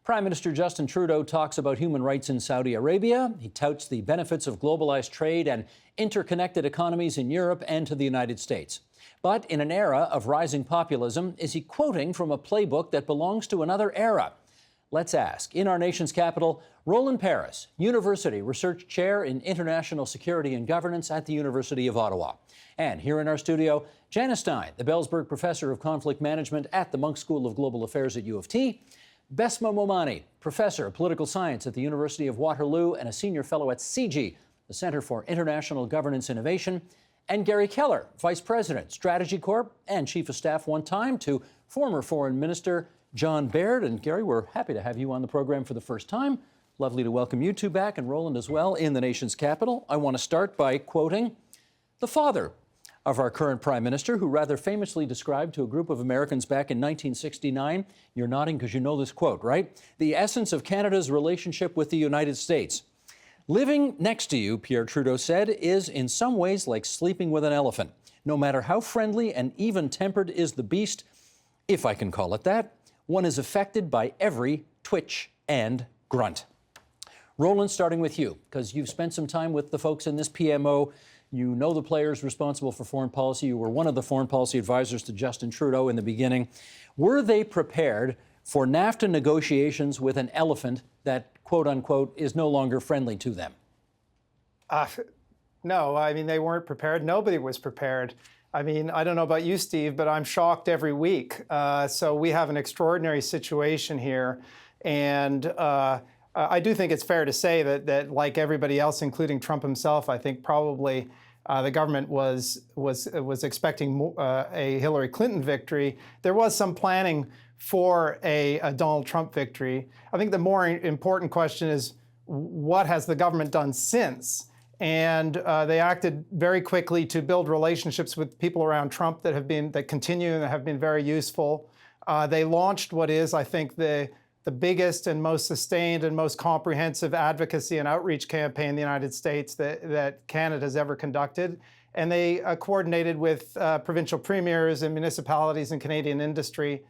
Prime Minister Justin Trudeau talks about human rights in Saudi Arabia. He touts the benefits of globalized trade and interconnected economies in Europe and to the United States. But in an era of rising populism, is he quoting from a playbook that belongs to another era? Let's ask. In our nation's capital, Roland Paris, University Research Chair in International Security and Governance at the University of Ottawa. And here in our studio, Janice Stein, the Bellsberg Professor of Conflict Management at the Munk School of Global Affairs at U of T, Besma Momani, Professor of Political Science at the University of Waterloo and a Senior Fellow at CIGI, the Center for International Governance Innovation, and Gary Keller, Vice President, Strategy Corp, and Chief of Staff one time to former Foreign Minister John Baird. And Gary, we're happy to have you on the program for the first time. Lovely to welcome you two back, and Roland as well, in the nation's capital. I want to start by quoting the father of our current Prime Minister, who rather famously described to a group of Americans back in 1969, you're nodding because you know this quote, right? The essence of Canada's relationship with the United States. Living next to you, Pierre Trudeau said, is in some ways like sleeping with an elephant. No matter how friendly and even-tempered is the beast, if I can call it that, one is affected by every twitch and grunt. Roland, starting with you, because you've spent some time with the folks in this PMO. You know the players responsible for foreign policy. You were one of the foreign policy advisors to Justin Trudeau in the beginning. Were they prepared for NAFTA negotiations with an elephant that, quote unquote, is no longer friendly to them? No, I mean, they weren't prepared. Nobody was prepared. I mean, I don't know about you, Steve, but I'm shocked every week. So we have an extraordinary situation here. And I do think it's fair to say that like everybody else, including Trump himself, I think probably the government was expecting a Hillary Clinton victory. There was some planning for a Donald Trump victory. I think the more important question is, what has the government done since? And they acted very quickly to build relationships with people around Trump that continue and have been very useful. They launched what is, I think, the biggest and most sustained and most comprehensive advocacy and outreach campaign in the United States that Canada has ever conducted. And they coordinated with provincial premiers and municipalities and Canadian industry.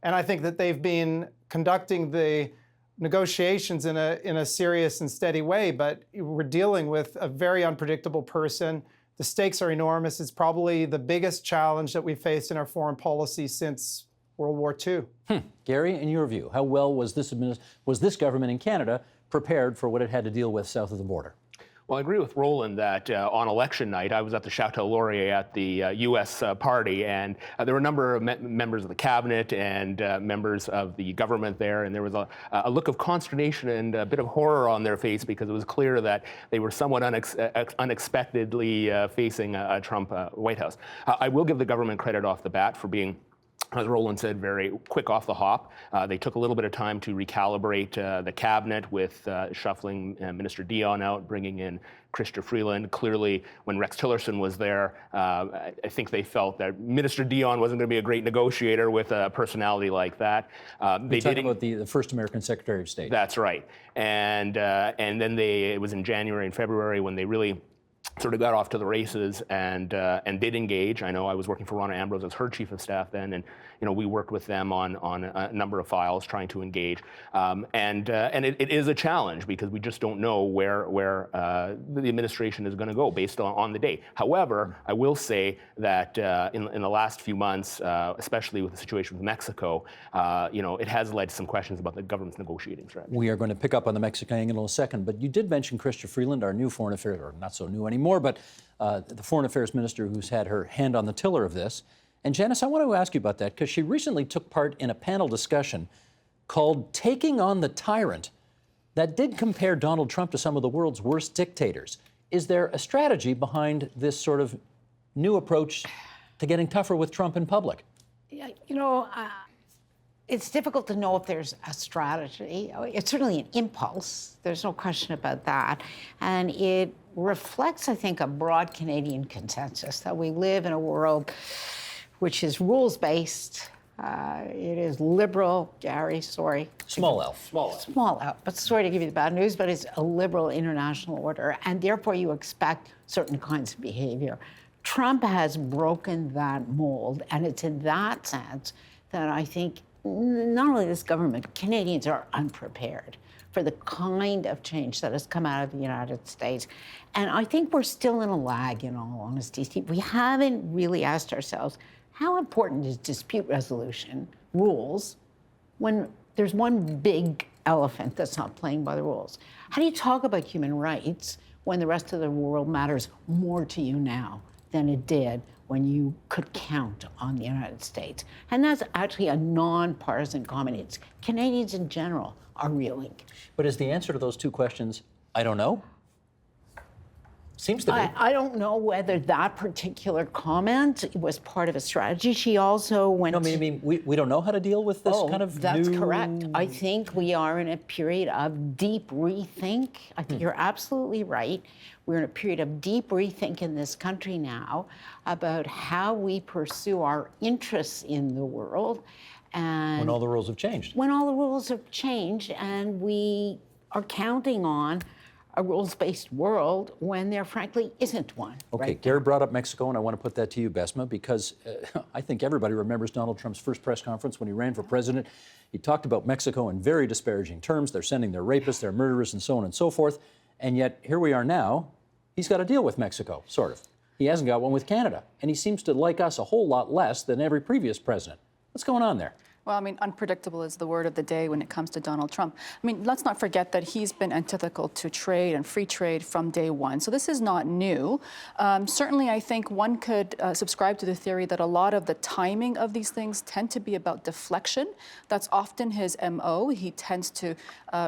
And I think that they've been conducting the negotiations in a serious and steady way, but we're dealing with a very unpredictable person. The stakes are enormous. It's probably the biggest challenge that we've faced in our foreign policy since World War II. Gary, in your view, how well was this government in Canada prepared for what it had to deal with south of the border? Well, I agree with Roland that on election night, I was at the Chateau Laurier at the U.S. party, and there were a number of members of the cabinet and members of the government there, and there was a look of consternation and a bit of horror on their face because it was clear that they were somewhat unexpectedly facing a Trump White House. I will give the government credit off the bat for being, as Roland said, very quick off the hop. They took a little bit of time to recalibrate the cabinet with shuffling Minister Dion out, bringing in Chrystia Freeland. Clearly, when Rex Tillerson was there, I think they felt that Minister Dion wasn't going to be a great negotiator with a personality like that. They talked about the first American Secretary of State. That's right. And then it was in January and February when they really sort of got off to the races and did engage. I know I was working for Ronna Ambrose as her chief of staff then, and we worked with them on a number of files trying to engage. And it is a challenge because we just don't know where the administration is going to go based on the day. However, I will say that in the last few months, especially with the situation with Mexico, it has led to some questions about the government's negotiating strategy. We are going to pick up on the Mexican angle in a second, but you did mention Chrystia Freeland, our new foreign affairs, or not so new anymore, but the foreign affairs minister who's had her hand on the tiller of this. And Janice, I want to ask you about that because she recently took part in a panel discussion called Taking on the Tyrant that did compare Donald Trump to some of the world's worst dictators. Is there a strategy behind this sort of new approach to getting tougher with Trump in public? It's difficult to know if there's a strategy. It's certainly an impulse. There's no question about that. And it reflects, I think, a broad Canadian consensus that we live in a world which is rules-based. It is liberal, Gary, sorry. Small L. Small L. But sorry to give you the bad news, but it's a liberal international order. And therefore, you expect certain kinds of behavior. Trump has broken that mold. And it's in that sense that I think not only this government, Canadians are unprepared for the kind of change that has come out of the United States. And I think we're still in a lag, in all honesty, Steve. We haven't really asked ourselves, how important is dispute resolution rules when there's one big elephant that's not playing by the rules? How do you talk about human rights when the rest of the world matters more to you now than it did when you could count on the United States? And that's actually a nonpartisan comment. It's Canadians in general are reeling. But is the answer to those two questions, I don't know? Seems to be. I don't know whether that particular comment was part of a strategy. She also went... No, I mean, we don't know how to deal with this kind of that's new... correct. I think we are in a period of deep rethink. I think you're absolutely right. We're in a period of deep rethink in this country now about how we pursue our interests in the world. And when all the rules have changed. When all the rules have changed, and we are counting on a rules-based world when there frankly isn't one. Okay, right Gary brought up Mexico, and I want to put that to you, Besma, because I think everybody remembers Donald Trump's first press conference when he ran for president. He talked about Mexico in very disparaging terms. They're sending their rapists, their murderers, and so on and so forth. And yet, here we are now. He's got a deal with Mexico, sort of. He hasn't got one with Canada. And he seems to like us a whole lot less than every previous president. What's going on there? Well, I mean, unpredictable is the word of the day when it comes to Donald Trump. I mean, let's not forget that he's been antithetical to trade and free trade from day one. So this is not new. Certainly, I think one could subscribe to the theory that a lot of the timing of these things tend to be about deflection. That's often his MO. He tends to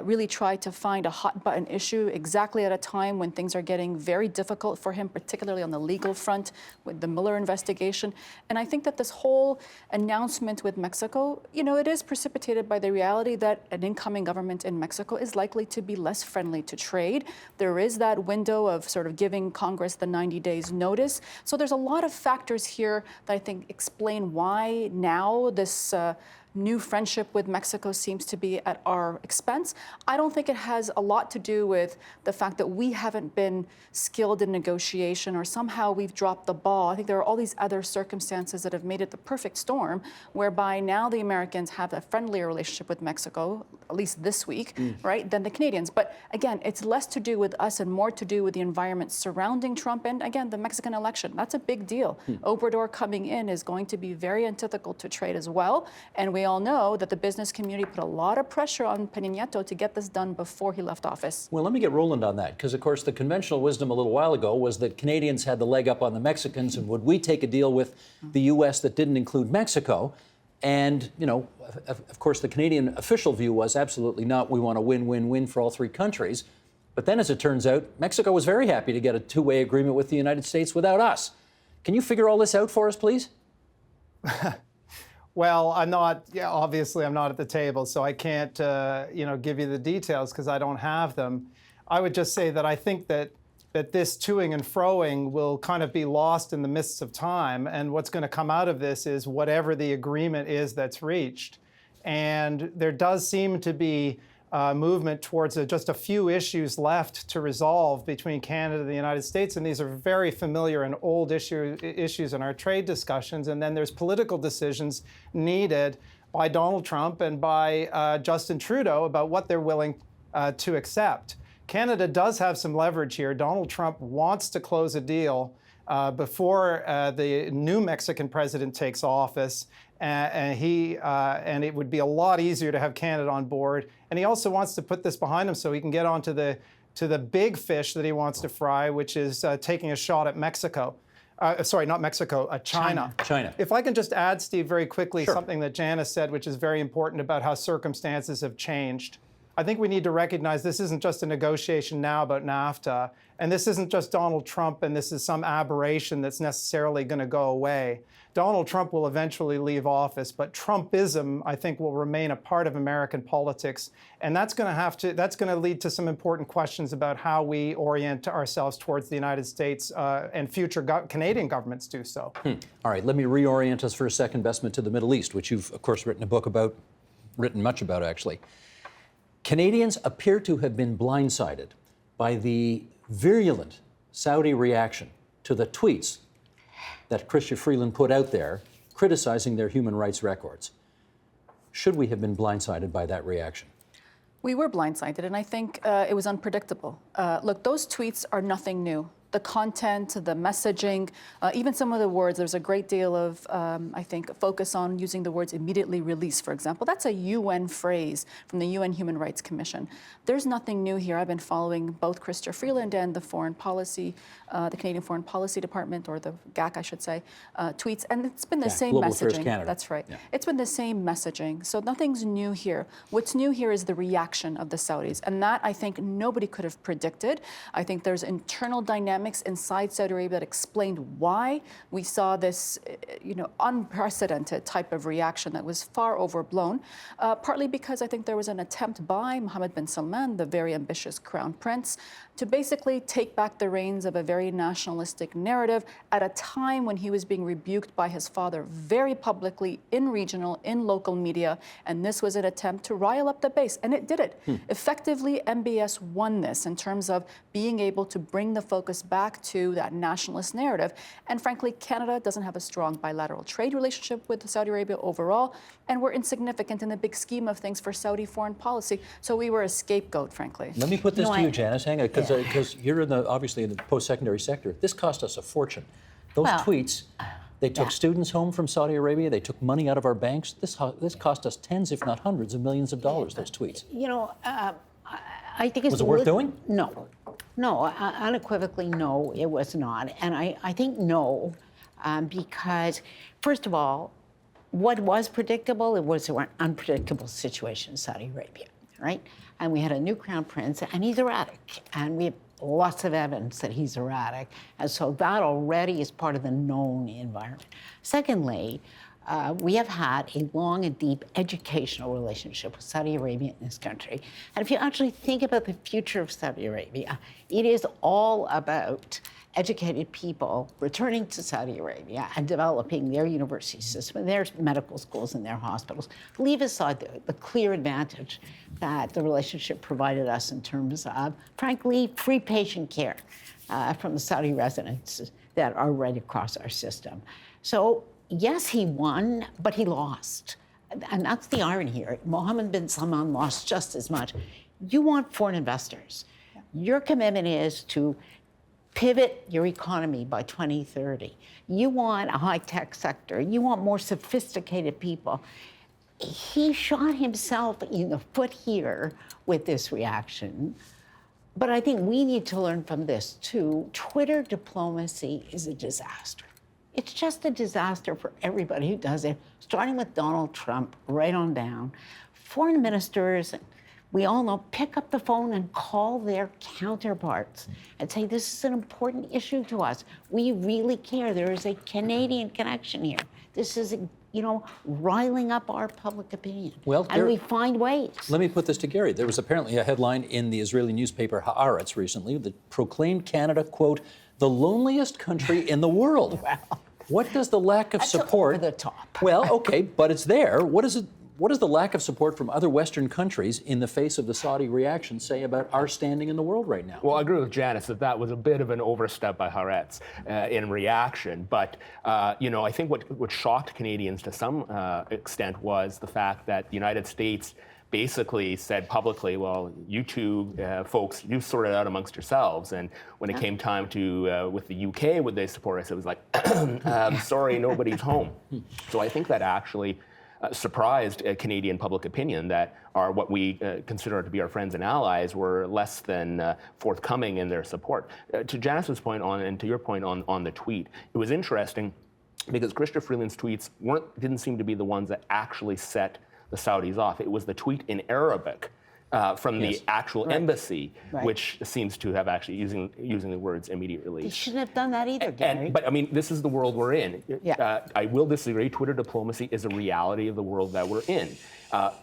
really try to find a hot button issue exactly at a time when things are getting very difficult for him, particularly on the legal front with the Mueller investigation. And I think that this whole announcement with Mexico, you know, it is precipitated by the reality that an incoming government in Mexico is likely to be less friendly to trade. There is that window of sort of giving Congress the 90 days notice. So there's a lot of factors here that I think explain why now this new friendship with Mexico seems to be at our expense. I don't think it has a lot to do with the fact that we haven't been skilled in negotiation or somehow we've dropped the ball. I think there are all these other circumstances that have made it the perfect storm, whereby now the Americans have a friendlier relationship with Mexico, at least this week, right, than the Canadians. But again, it's less to do with us and more to do with the environment surrounding Trump and, again, the Mexican election. That's a big deal. Obrador coming in is going to be very antithetical to trade as well, and we all know that the business community put a lot of pressure on Peña Nieto to get this done before he left office. Well, let me get Roland on that, because, of course, the conventional wisdom a little while ago was that Canadians had the leg up on the Mexicans, and would we take a deal with the U.S. that didn't include Mexico? And, you know, of course, the Canadian official view was absolutely not. We want a win-win-win for all three countries. But then, as it turns out, Mexico was very happy to get a two-way agreement with the United States without us. Can you figure all this out for us, please? Well, I'm not, obviously I'm not at the table, so I can't, give you the details because I don't have them. I would just say that I think that this toing and froing will kind of be lost in the mists of time, and what's going to come out of this is whatever the agreement is that's reached. And there does seem to be movement towards just a few issues left to resolve between Canada and the United States, and these are very familiar and old issues in our trade discussions. And then there's political decisions needed by Donald Trump and by Justin Trudeau about what they're willing to accept. Canada does have some leverage here. Donald Trump wants to close a deal before the new Mexican president takes office, and it would be a lot easier to have Canada on board. And he also wants to put this behind him so he can get on to the big fish that he wants to fry, which is taking a shot at Mexico. Sorry, not Mexico, China. China. If I can just add, Steve, very quickly, Sure. something that Janice said, which is very important about how circumstances have changed. I think we need to recognize this isn't just a negotiation now about NAFTA, and this isn't just Donald Trump, and this is some aberration that's necessarily going to go away. Donald Trump will eventually leave office, but Trumpism, I think, will remain a part of American politics, and that's going to lead to some important questions about how we orient ourselves towards the United States, and future Canadian governments do so. All right, let me reorient us for a second, Besma, to the Middle East, which you've, of course, written much about, actually. Canadians appear to have been blindsided by the virulent Saudi reaction to the tweets that Chrystia Freeland put out there criticizing their human rights records. should we have been blindsided by that reaction? We were blindsided, and I think it was unpredictable. Look, those tweets are nothing new. The content, the messaging, even some of the words, there's a great deal of, I think, focus on using the words immediately release, for example. That's a UN phrase from the UN Human Rights Commission. There's nothing new here. I've been following both Chrystia Freeland and the Foreign Policy, the Canadian Foreign Policy Department, or the GAC, I should say, tweets, and it's been the same Global messaging. Affairs Canada. That's right. Yeah. It's been the same messaging. So nothing's new here. What's new here is the reaction of the Saudis, and that I think nobody could have predicted. I think there's internal dynamics inside Saudi Arabia that explained why we saw this, unprecedented type of reaction that was far overblown. Partly because I think there was an attempt by Mohammed bin Salman, the very ambitious crown prince, to basically take back the reins of a very nationalistic narrative at a time when he was being rebuked by his father very publicly in regional, in local media, and this was an attempt to rile up the base, and it did it. Effectively, MBS won this in terms of being able to bring the focus back to that nationalist narrative, and frankly, Canada doesn't have a strong bilateral trade relationship with Saudi Arabia overall, and we're insignificant in the big scheme of things for Saudi foreign policy, so we were a scapegoat, frankly. Let me put this to you, Janice, hang on, because you're obviously in the post-secondary sector. This cost us a fortune. Those tweets, they took students home from Saudi Arabia. They took money out of our banks. This cost us tens, if not hundreds of millions of dollars, those tweets. I think it's... Was it worth doing? No. No, unequivocally, no, it was not. And I think no, because, first of all, what was predictable, it was an unpredictable situation in Saudi Arabia, right? And we had a new crown prince, and he's erratic. And we have lots of evidence that he's erratic. And so that already is part of the known environment. Secondly, we have had a long and deep educational relationship with Saudi Arabia in this country. And if you actually think about the future of Saudi Arabia, it is all about educated people returning to Saudi Arabia and developing their university system, their medical schools and their hospitals. Leave aside the clear advantage that the relationship provided us in terms of, frankly, free patient care from the Saudi residents that are right across our system. So, yes, he won, but he lost. And that's the irony here. Mohammed bin Salman lost just as much. You want foreign investors. Your commitment is to pivot your economy by 2030. You want a high-tech sector. You want more sophisticated people. He shot himself in the foot here with this reaction. But I think we need to learn from this, too. Twitter diplomacy is a disaster. It's just a disaster for everybody who does it, starting with Donald Trump, right on down. Foreign ministers, we all know, pick up the phone and call their counterparts and say, this is an important issue to us. We really care. There is a Canadian connection here. This is, riling up our public opinion. Well, and we find ways. Let me put this to Gary. There was apparently a headline in the Israeli newspaper Haaretz recently that proclaimed Canada, quote, the loneliest country in the world. Wow. What does the lack of support... Over the top. Well, okay, but it's there. What does the lack of support from other Western countries in the face of the Saudi reaction say about our standing in the world right now? Well, I agree with Janice that was a bit of an overstep by Haaretz in reaction. But, I think what shocked Canadians to some extent was the fact that the United States basically said publicly, well, you two folks, you sort it out amongst yourselves. And when it came time to, with the UK, would they support us? It was like, sorry, nobody's home. So I think that actually surprised Canadian public opinion that what we consider to be our friends and allies were less than forthcoming in their support. To Janice's point and to your point on the tweet, it was interesting because Chrystia Freeland's tweets didn't seem to be the ones that actually set the Saudis off. It was the tweet in Arabic from the actual embassy, which seems to have actually using the words immediate release. They shouldn't have done that either, Gary. But I mean, this is the world we're in. I will disagree. Twitter diplomacy is a reality of the world that we're in.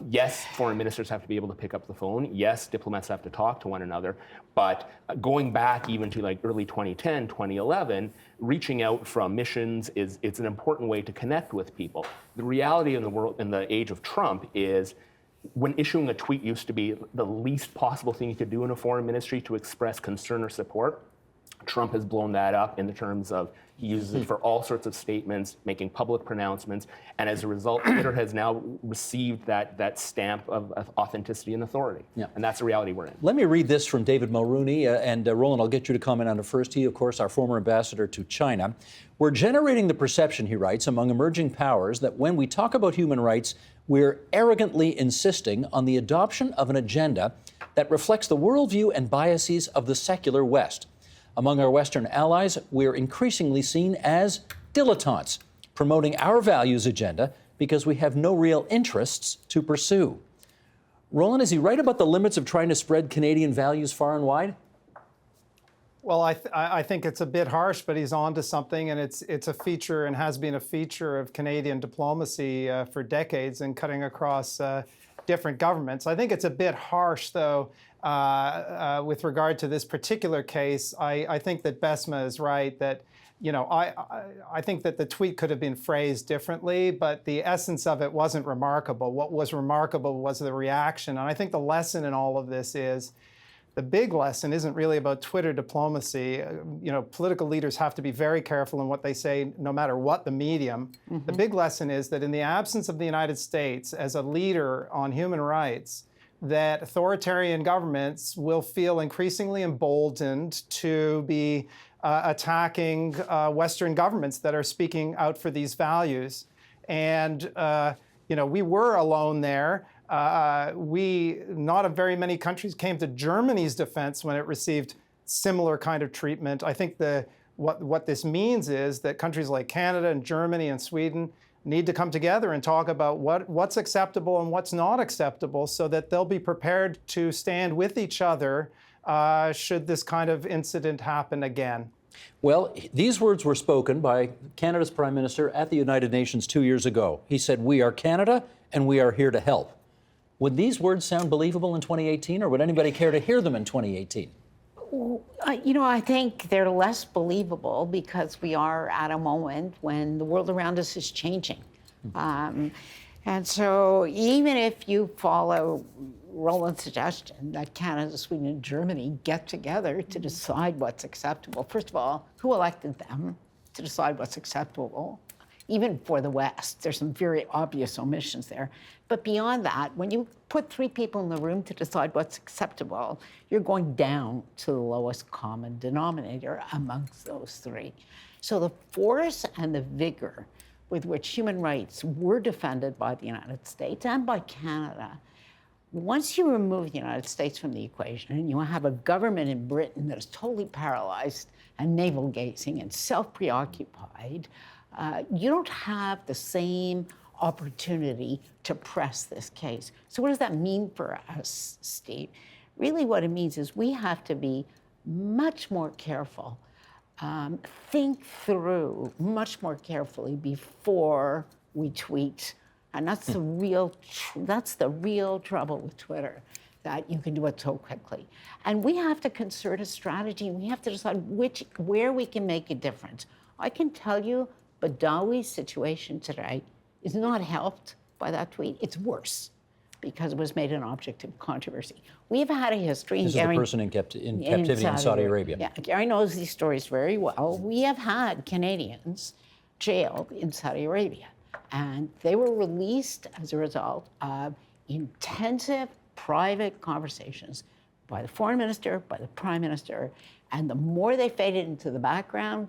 Yes, foreign ministers have to be able to pick up the phone. Yes, diplomats have to talk to one another. But going back even to like early 2010, 2011, reaching out from missions it's an important way to connect with people. The reality in the world, in the age of Trump, is when issuing a tweet used to be the least possible thing you could do in a foreign ministry to express concern or support. Trump has blown that up in the terms of he uses it for all sorts of statements, making public pronouncements, and as a result, Twitter has now received that stamp of authenticity and authority. Yeah. And that's the reality we're in. Let me read this from David Mulrooney, and Roland, I'll get you to comment on it first. He, of course, our former ambassador to China. We're generating the perception, he writes, among emerging powers that when we talk about human rights, we're arrogantly insisting on the adoption of an agenda that reflects the worldview and biases of the secular West. Among our Western allies, we're increasingly seen as dilettantes, promoting our values agenda because we have no real interests to pursue. Roland, is he right about the limits of trying to spread Canadian values far and wide? Well, I think it's a bit harsh, but he's on to something, and it's a feature and has been a feature of Canadian diplomacy for decades and cutting across different governments. I think it's a bit harsh, though, with regard to this particular case. I think that Besma is right that, I think that the tweet could have been phrased differently, but the essence of it wasn't remarkable. What was remarkable was the reaction. And I think the lesson in all of this is, the big lesson isn't really about Twitter diplomacy. Political leaders have to be very careful in what they say, no matter what the medium. Mm-hmm. The big lesson is that in the absence of the United States as a leader on human rights, that authoritarian governments will feel increasingly emboldened to be attacking Western governments that are speaking out for these values. And, we were alone there. Not very many countries came to Germany's defense when it received similar kind of treatment. I think what this means is that countries like Canada and Germany and Sweden need to come together and talk about what's acceptable and what's not acceptable so that they'll be prepared to stand with each other should this kind of incident happen again. Well, these words were spoken by Canada's Prime Minister at the United Nations 2 years ago. He said, "We are Canada and we are here to help." Would these words sound believable in 2018, or would anybody care to hear them in 2018? I think they're less believable because we are at a moment when the world around us is changing. And so even if you follow Roland's suggestion that Canada, Sweden, and Germany get together to decide what's acceptable, first of all, who elected them to decide what's acceptable? Even for the West, there's some very obvious omissions there. But beyond that, when you put three people in the room to decide what's acceptable, you're going down to the lowest common denominator amongst those three. So the force and the vigor with which human rights were defended by the United States and by Canada, once you remove the United States from the equation and you have a government in Britain that is totally paralyzed and navel-gazing and self-preoccupied, you don't have the same opportunity to press this case. So what does that mean for us, Steve? Really what it means is we have to be much more careful, think through much more carefully before we tweet. And that's the real trouble with Twitter, that you can do it so quickly. And we have to concert a strategy. We have to decide where we can make a difference. I can tell you, Badawi's situation today is not helped by that tweet. It's worse because it was made an object of controversy. We've had a history. This is the person in captivity in Saudi Arabia. Yeah, Gary knows these stories very well. We have had Canadians jailed in Saudi Arabia, and they were released as a result of intensive private conversations by the foreign minister, by the prime minister, and the more they faded into the background,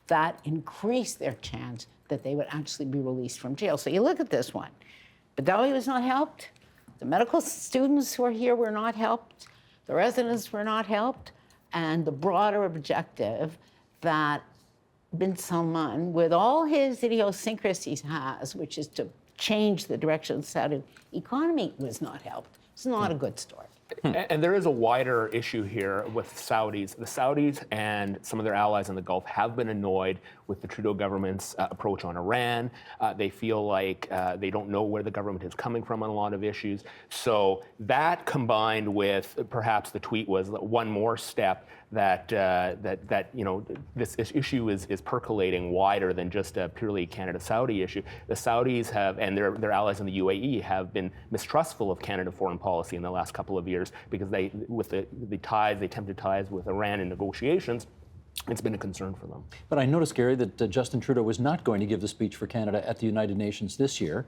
that increased their chance that they would actually be released from jail. So you look at this one. Badawi was not helped. The medical students who are here were not helped. The residents were not helped. And the broader objective that bin Salman, with all his idiosyncrasies, has, which is to change the direction of the Saudi economy, was not helped. It's not a good story. And there is a wider issue here with Saudis. The Saudis and some of their allies in the Gulf have been annoyed with the Trudeau government's approach on Iran. They feel like they don't know where the government is coming from on a lot of issues. So that, combined with perhaps the tweet, was one more step that this issue is percolating wider than just a purely Canada-Saudi issue. The Saudis have, and their allies in the UAE, have been mistrustful of Canada foreign policy in the last couple of years because with the attempted ties with Iran in negotiations, it's been a concern for them. But I noticed, Gary, that Justin Trudeau was not going to give the speech for Canada at the United Nations this year.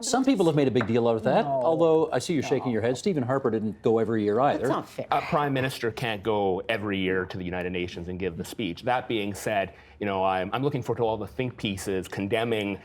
Some people have made a big deal out of that, although I see you're shaking your head. Stephen Harper didn't go every year either. That's not fair. A prime minister can't go every year to the United Nations and give the speech. That being said, you know, I'm looking forward to all the think pieces condemning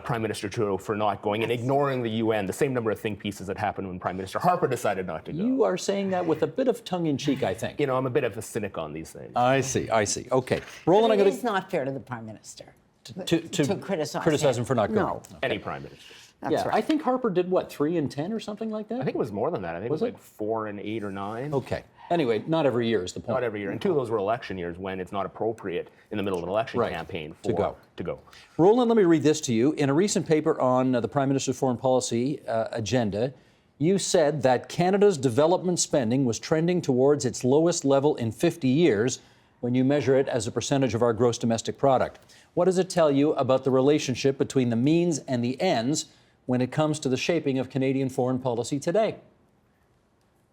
Prime Minister Trudeau for not going and ignoring the UN, the same number of think pieces that happened when Prime Minister Harper decided not to go. You are saying that with a bit of tongue-in-cheek, I think. You know, I'm a bit of a cynic on these things. I see. Okay. Roland, I'm It going is not fair to the Prime Minister to criticize him for not going. No. Any prime minister. That's right. I think Harper did, what, 3 and 10 or something like that? I think it was more than that. I think Was it was it? like 4 and 8 or 9. Okay. Anyway, not every year is the point. Not every year. And 2 of those were election years when it's not appropriate in the middle of an election Right. campaign To to go. Roland, let me read this to you. In a recent paper on the Prime Minister's foreign policy agenda, you said that Canada's development spending was trending towards its lowest level in 50 years when you measure it as a percentage of our gross domestic product. What does it tell you about the relationship between the means and the ends when it comes to the shaping of Canadian foreign policy today?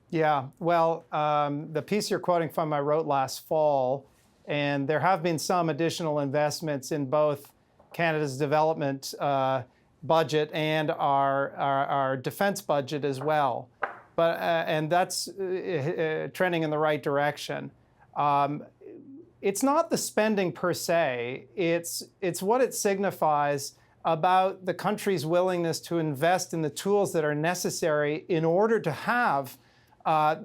Yeah, well, the piece you're quoting from I wrote last fall, and there have been some additional investments in both Canada's development budget and our defense budget as well. But and that's trending in the right direction. It's not the spending per se, it's what it signifies about the country's willingness to invest in the tools that are necessary in order to have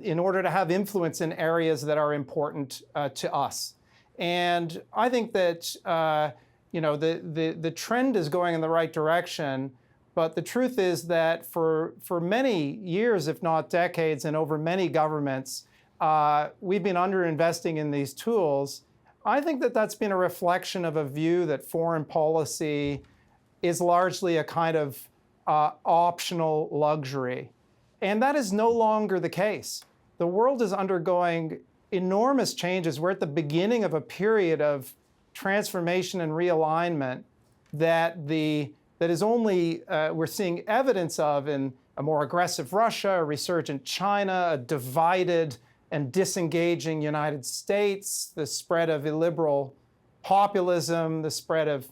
influence in areas that are important to us. And I think that the trend is going in the right direction, but the truth is that for many years, if not decades, and over many governments, we've been underinvesting in these tools. I think that that's been a reflection of a view that foreign policy is largely a kind of optional luxury. And that is no longer the case. The world is undergoing enormous changes. We're at the beginning of a period of transformation and realignment that is only, we're seeing evidence of in a more aggressive Russia, a resurgent China, a divided and disengaging United States, the spread of illiberal populism, the spread of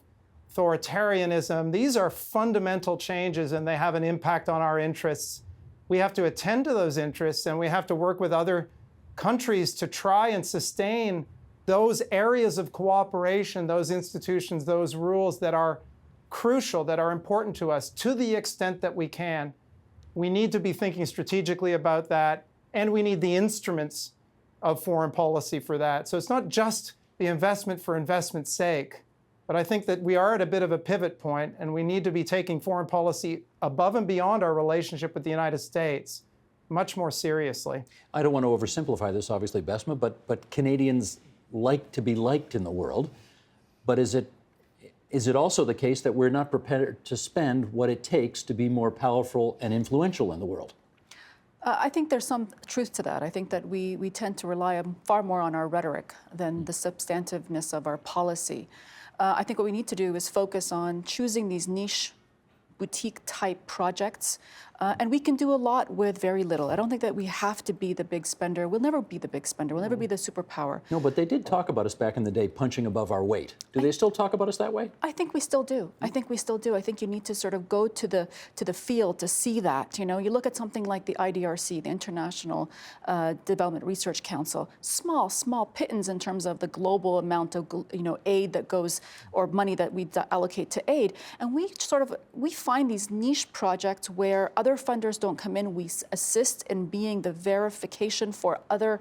authoritarianism. These are fundamental changes and they have an impact on our interests. We have to attend to those interests and we have to work with other countries to try and sustain those areas of cooperation, those institutions, those rules that are crucial, that are important to us to the extent that we can. We need to be thinking strategically about that, and we need the instruments of foreign policy for that. So it's not just the investment for investment's sake, but I think that we are at a bit of a pivot point, and we need to be taking foreign policy above and beyond our relationship with the United States much more seriously. I don't want to oversimplify this, obviously, Besma, but Canadians like to be liked in the world. But is it also the case that we're not prepared to spend what it takes to be more powerful and influential in the world? I think there's some truth to that. I think that we tend to rely far more on our rhetoric than the substantiveness of our policy. I think what we need to do is focus on choosing these niche boutique-type projects, and we can do a lot with very little. I don't think that we have to be the big spender. We'll never be the big spender. We'll never be the superpower. No, but they did talk about us back in the day punching above our weight. Do they still talk about us that way? I think we still do. I think we still do. I think you need to sort of go to the field to see that. You know, you look at something like the IDRC, the International Development Research Council, small pittance in terms of the global amount of aid that goes, or money that we allocate to aid, and we find these niche projects where other funders don't come in. We assist in being the verification for other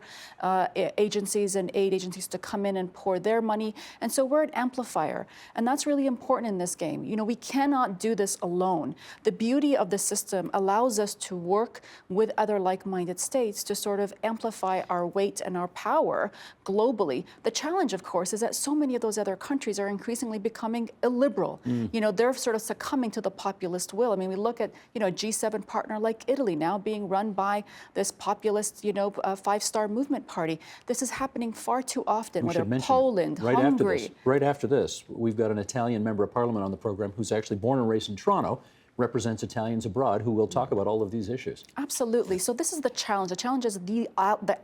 agencies and aid agencies to come in and pour their money. And so we're an amplifier. And that's really important in this game. You know, we cannot do this alone. The beauty of the system allows us to work with other like-minded states to sort of amplify our weight and our power globally. The challenge, of course, is that so many of those other countries are increasingly becoming illiberal. You know, they're sort of succumbing to the populist will. I mean, we look at, a G7 partner like Italy now being run by this populist, five-star movement party. This is happening far too often, whether Poland, Hungary. Right after this, we've got an Italian member of parliament on the program who's actually born and raised in Toronto, represents Italians abroad who will talk about all of these issues. Absolutely. So this is the challenge. The challenge is the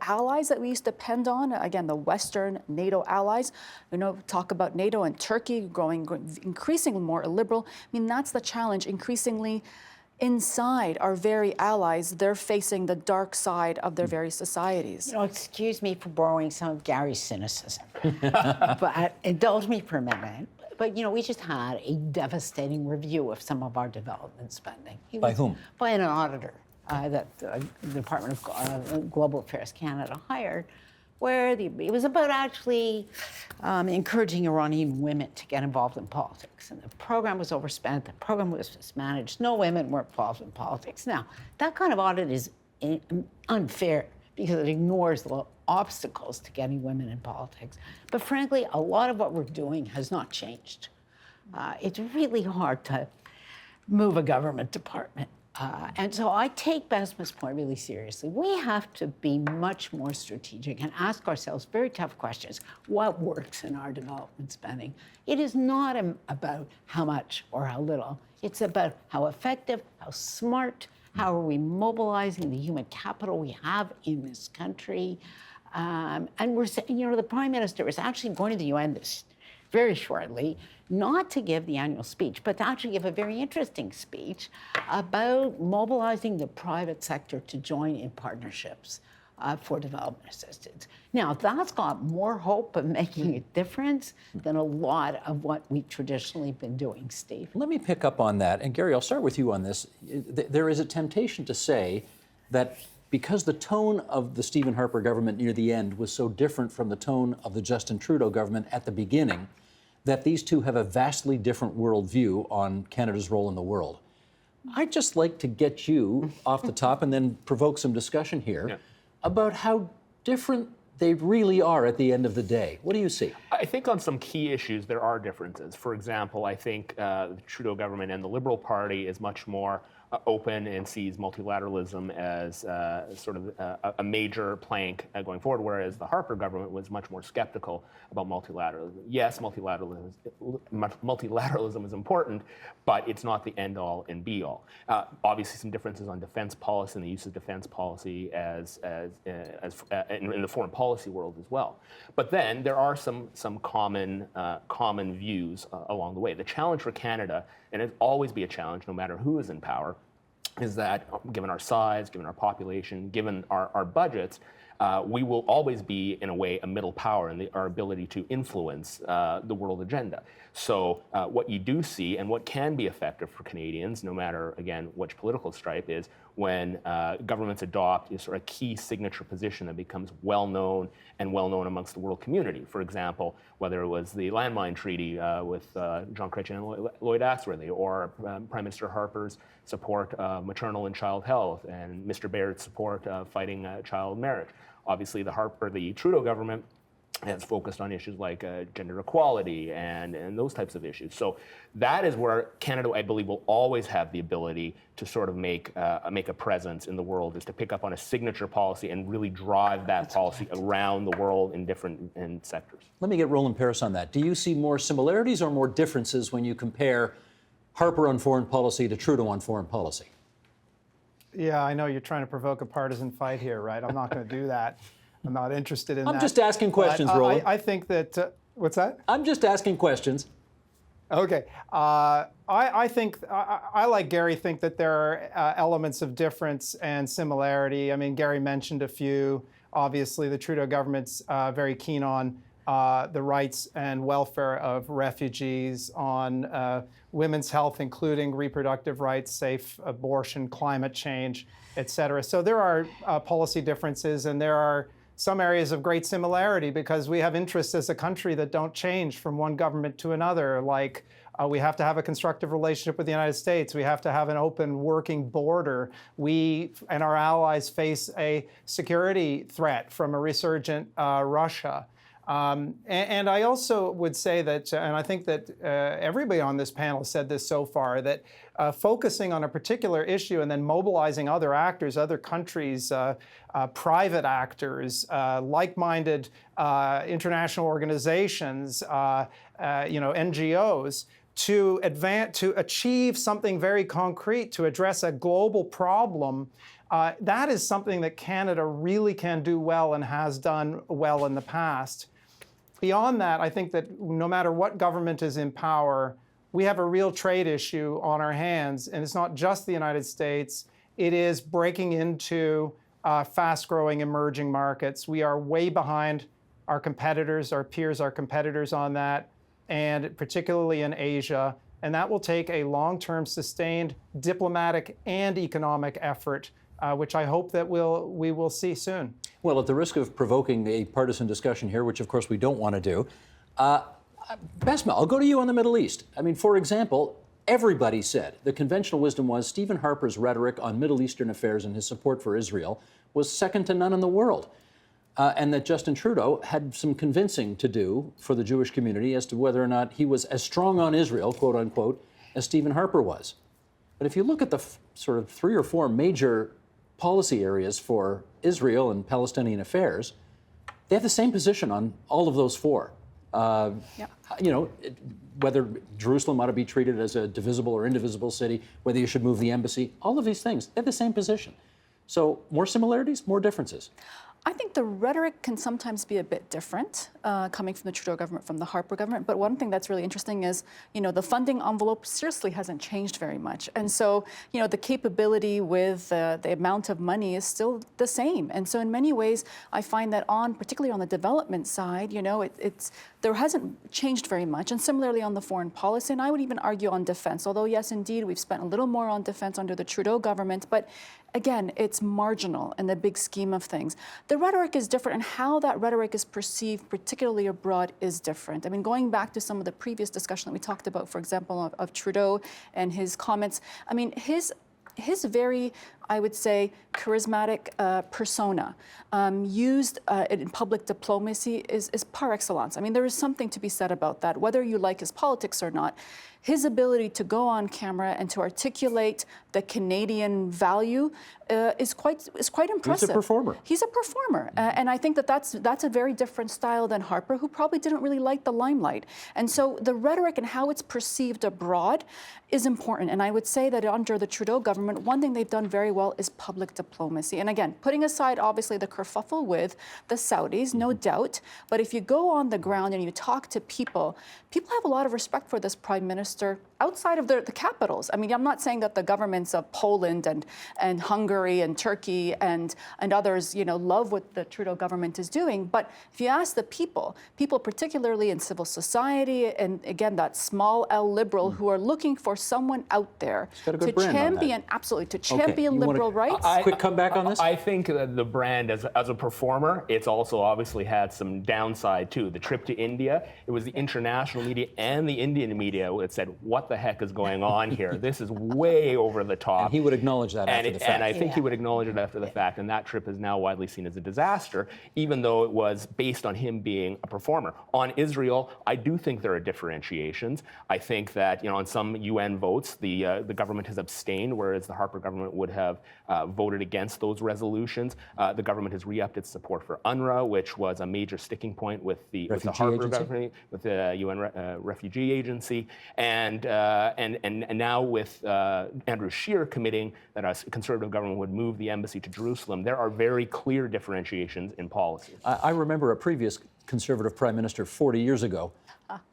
allies that we used to depend on, again, the Western NATO allies. Talk about NATO and Turkey growing increasingly more illiberal. I mean, that's the challenge. Increasingly, inside our very allies, they're facing the dark side of their very societies. Excuse me for borrowing some of Gary's cynicism, but indulge me for a minute. But, we just had a devastating review of some of our development spending. By whom? By an auditor that the Department of Global Affairs Canada hired, where it was about actually encouraging Iranian women to get involved in politics. And the program was overspent, the program was mismanaged, no women were involved in politics. Now, that kind of audit is unfair because it ignores the obstacles to getting women in politics. But frankly, a lot of what we're doing has not changed. It's really hard to move a government department. And so I take Besma's point really seriously. We have to be much more strategic and ask ourselves very tough questions. What works in our development spending? It is not about how much or how little. It's about how effective, how smart, how are we mobilizing the human capital we have in this country. And we're saying, the Prime Minister is actually going to the UN very shortly, not to give the annual speech, but to actually give a very interesting speech about mobilizing the private sector to join in partnerships for development assistance. Now, that's got more hope of making a difference than a lot of what we've traditionally been doing, Steve. Let me pick up on that. And Gary, I'll start with you on this. There is a temptation to say that because the tone of the Stephen Harper government near the end was so different from the tone of the Justin Trudeau government at the beginning, that these two have a vastly different worldview on Canada's role in the world. I'd just like to get you off the top and then provoke some discussion here about how different they really are at the end of the day. What do you see? I think on some key issues there are differences. For example, I think the Trudeau government and the Liberal Party is much more open and sees multilateralism as sort of a major plank going forward, whereas the Harper government was much more skeptical about multilateralism. Yes, multilateralism is important, but it's not the end-all and be-all. Obviously, some differences on defense policy and the use of defense policy as in the foreign policy world as well. But then there are some common views along the way. The challenge for Canada, and it'll always be a challenge no matter who is in power, is that given our size, given our population, given our budgets, we will always be, in a way, a middle power in our ability to influence the world agenda. So what you do see and what can be effective for Canadians, no matter, again, which political stripe, is when governments adopt sort of a key signature position that becomes well-known amongst the world community. For example, whether it was the landmine treaty with John Chrétien and Lloyd Axworthy, or Prime Minister Harper's support of maternal and child health, and Mr. Baird's support of fighting child marriage. Obviously, the Trudeau government has focused on issues like gender equality and those types of issues. So that is where Canada, I believe, will always have the ability to sort of make a presence in the world, is to pick up on a signature policy and really drive that policy around the world in different sectors. Let me get Roland Paris on that. Do you see more similarities or more differences when you compare Harper on foreign policy to Trudeau on foreign policy? Yeah, I know you're trying to provoke a partisan fight here, right? I'm not going to do that. I'm not interested in that. I'm just asking questions, Roland. I think that, what's that? I'm just asking questions. Okay. I think, I like Gary, think that there are elements of difference and similarity. I mean, Gary mentioned a few. Obviously, the Trudeau government's very keen on the rights and welfare of refugees, on women's health, including reproductive rights, safe abortion, climate change, et cetera. So there are policy differences, and there are some areas of great similarity because we have interests as a country that don't change from one government to another. Like we have to have a constructive relationship with the United States. We have to have an open working border. We and our allies face a security threat from a resurgent Russia. And I also would say that, and I think that everybody on this panel said this so far, that focusing on a particular issue and then mobilizing other actors, other countries, private actors, like-minded international organizations, NGOs, to achieve something very concrete, to address a global problem, that is something that Canada really can do well and has done well in the past. Beyond that, I think that no matter what government is in power, we have a real trade issue on our hands. And it's not just the United States. It is breaking into fast-growing emerging markets. We are way behind our competitors, our peers, our competitors on that, and particularly in Asia. And that will take a long-term, sustained diplomatic and economic effort, which I hope that we will see soon. Well, at the risk of provoking a partisan discussion here, which of course we don't want to do, Besma, I'll go to you on the Middle East. I mean, for example, everybody said the conventional wisdom was Stephen Harper's rhetoric on Middle Eastern affairs and his support for Israel was second to none in the world. And that Justin Trudeau had some convincing to do for the Jewish community as to whether or not he was as strong on Israel, quote unquote, as Stephen Harper was. But if you look at the sort of 3 or 4 major policy areas for Israel and Palestinian affairs, they have the same position on all of those 4. You know, whether Jerusalem ought to be treated as a divisible or indivisible city, whether you should move the embassy, all of these things, they have the same position. So more similarities, more differences. I think the rhetoric can sometimes be a bit different coming from the Trudeau government, from the Harper government. But one thing that's really interesting is, you know, the funding envelope seriously hasn't changed very much. And so, you know, the capability with the amount of money is still the same. And so in many ways, I find that particularly on the development side, you know, there hasn't changed very much. And similarly on the foreign policy, and I would even argue on defense, although yes, indeed, we've spent a little more on defense under the Trudeau government, but again, it's marginal in the big scheme of things. The rhetoric is different, and how that rhetoric is perceived, particularly abroad, is different. I mean, going back to some of the previous discussion that we talked about, for example, of Trudeau and his comments, I mean, his very, I would say, charismatic persona used in public diplomacy is par excellence. I mean, there is something to be said about that, whether you like his politics or not. His ability to go on camera and to articulate the Canadian value is quite impressive. He's a performer. He's a performer, and I think that's a very different style than Harper, who probably didn't really like the limelight. And so the rhetoric and how it's perceived abroad is important. And I would say that under the Trudeau government, one thing they've done very well is public diplomacy. And again, putting aside obviously the kerfuffle with the Saudis, no doubt, but if you go on the ground and you talk to people have a lot of respect for this Prime Minister outside of the capitals. I mean, I'm not saying that the governments of Poland and Hungary and Turkey and others, you know, love what the Trudeau government is doing. But if you ask the people particularly in civil society, and again, that small L liberal who are looking for someone out there to champion, absolutely, to champion liberal rights. Quick comeback on this? I think that the brand as a performer, it's also obviously had some downside too. The trip to India, it was the international media and the Indian media that said, what the heck is going on here? This is way over the top. And he would acknowledge that after the fact. And I think he would acknowledge it after the fact. And that trip is now widely seen as a disaster, even though it was based on him being a performer. On Israel, I do think there are differentiations. I think that, you know, on some UN votes, the government has abstained, whereas the Harper government would have voted against those resolutions. The government has re-upped its support for UNRWA, which was a major sticking point with the Harper government, with the UN Refugee Agency, and now with Andrew Scheer committing that a conservative government would move the embassy to Jerusalem, there are very clear differentiations in policy. I remember a previous conservative prime minister 40 years ago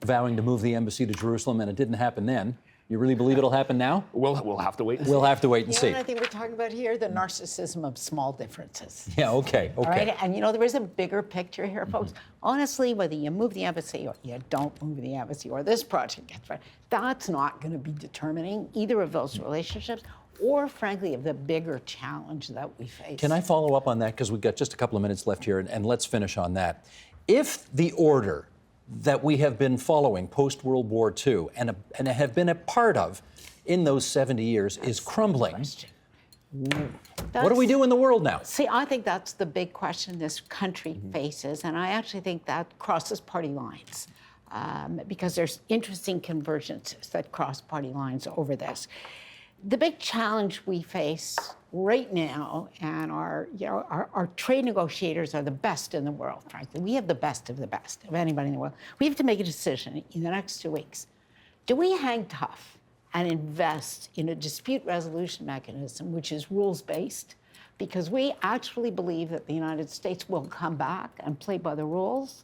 vowing to move the embassy to Jerusalem, and it didn't happen then. You really believe it'll happen now? We'll have to wait and see. We'll have to wait and see. You know what I think we're talking about here? The narcissism of small differences. Yeah, okay. All right? And you know, there is a bigger picture here, folks. Honestly, whether you move the embassy or you don't move the embassy or this project gets right, that's not going to be determining either of those relationships or, frankly, of the bigger challenge that we face. Can I follow up on that? Because we've got just a couple of minutes left here, and let's finish on that. If the order that we have been following post-World War II and have been a part of in those 70 years is crumbling, what do we do in the world now? See, I think that's the big question this country faces, and I actually think that crosses party lines because there's interesting convergences that cross party lines over this. The big challenge we face right now, and our trade negotiators are the best in the world, frankly. We have the best of anybody in the world. We have to make a decision in the next 2 weeks. Do we hang tough and invest in a dispute resolution mechanism which is rules-based, because we actually believe that the United States will come back and play by the rules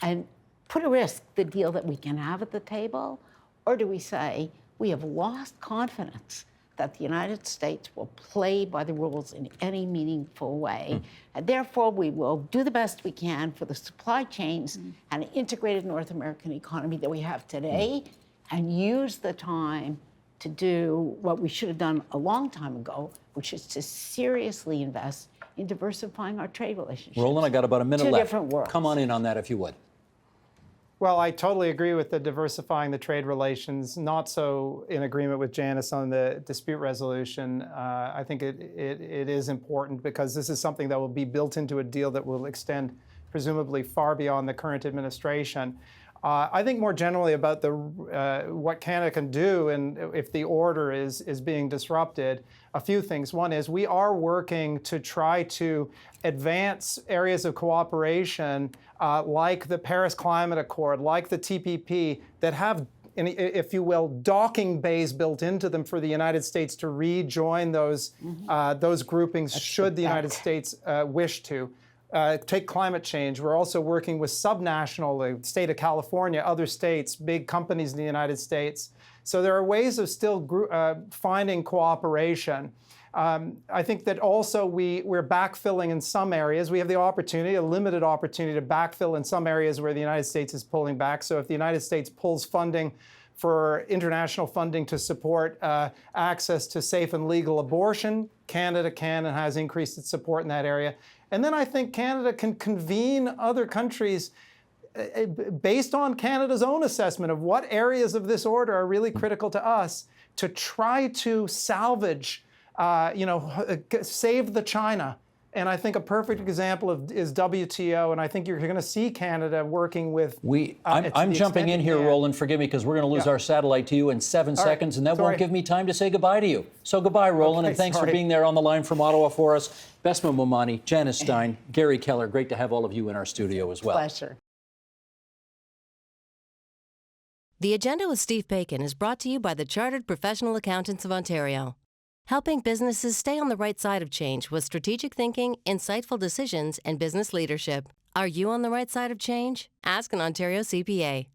and put at risk the deal that we can have at the table? Or do we say we have lost confidence that the United States will play by the rules in any meaningful way, and therefore we will do the best we can for the supply chains and an integrated North American economy that we have today, and use the time to do what we should have done a long time ago, which is to seriously invest in diversifying our trade relationships. Roland, I got about a minute left. Two different worlds. Come on in on that if you would. Well, I totally agree with the diversifying the trade relations, not so in agreement with Janice on the dispute resolution. I think it is important because this is something that will be built into a deal that will extend presumably far beyond the current administration. I think more generally about what Canada can do and if the order is being disrupted, a few things. One is we are working to try to advance areas of cooperation like the Paris Climate Accord, like the TPP, that have, if you will, docking bays built into them for the United States to rejoin those groupings should the United States wish to. Take climate change. We're also working with subnational, the state of California, other states, big companies in the United States. So there are ways of still finding cooperation. I think that also we're backfilling in some areas. We have the opportunity, a limited opportunity, to backfill in some areas where the United States is pulling back. So if the United States pulls funding for international funding to support access to safe and legal abortion, Canada can and has increased its support in that area. And then I think Canada can convene other countries based on Canada's own assessment of what areas of this order are really critical to us to try to salvage, save the China. And I think a perfect example is WTO, and I think you're going to see Canada working with. I'm jumping in here, Roland. Forgive me, because we're going to lose our satellite to you in 7 seconds, and that won't give me time to say goodbye to you. So goodbye, Roland, and thanks for being there on the line from Ottawa for us. Besma Momani, Janice Stein, Gary Keller. Great to have all of you in our studio as well. Pleasure. The Agenda with Steve Bacon is brought to you by the Chartered Professional Accountants of Ontario, helping businesses stay on the right side of change with strategic thinking, insightful decisions, and business leadership. Are you on the right side of change? Ask an Ontario CPA.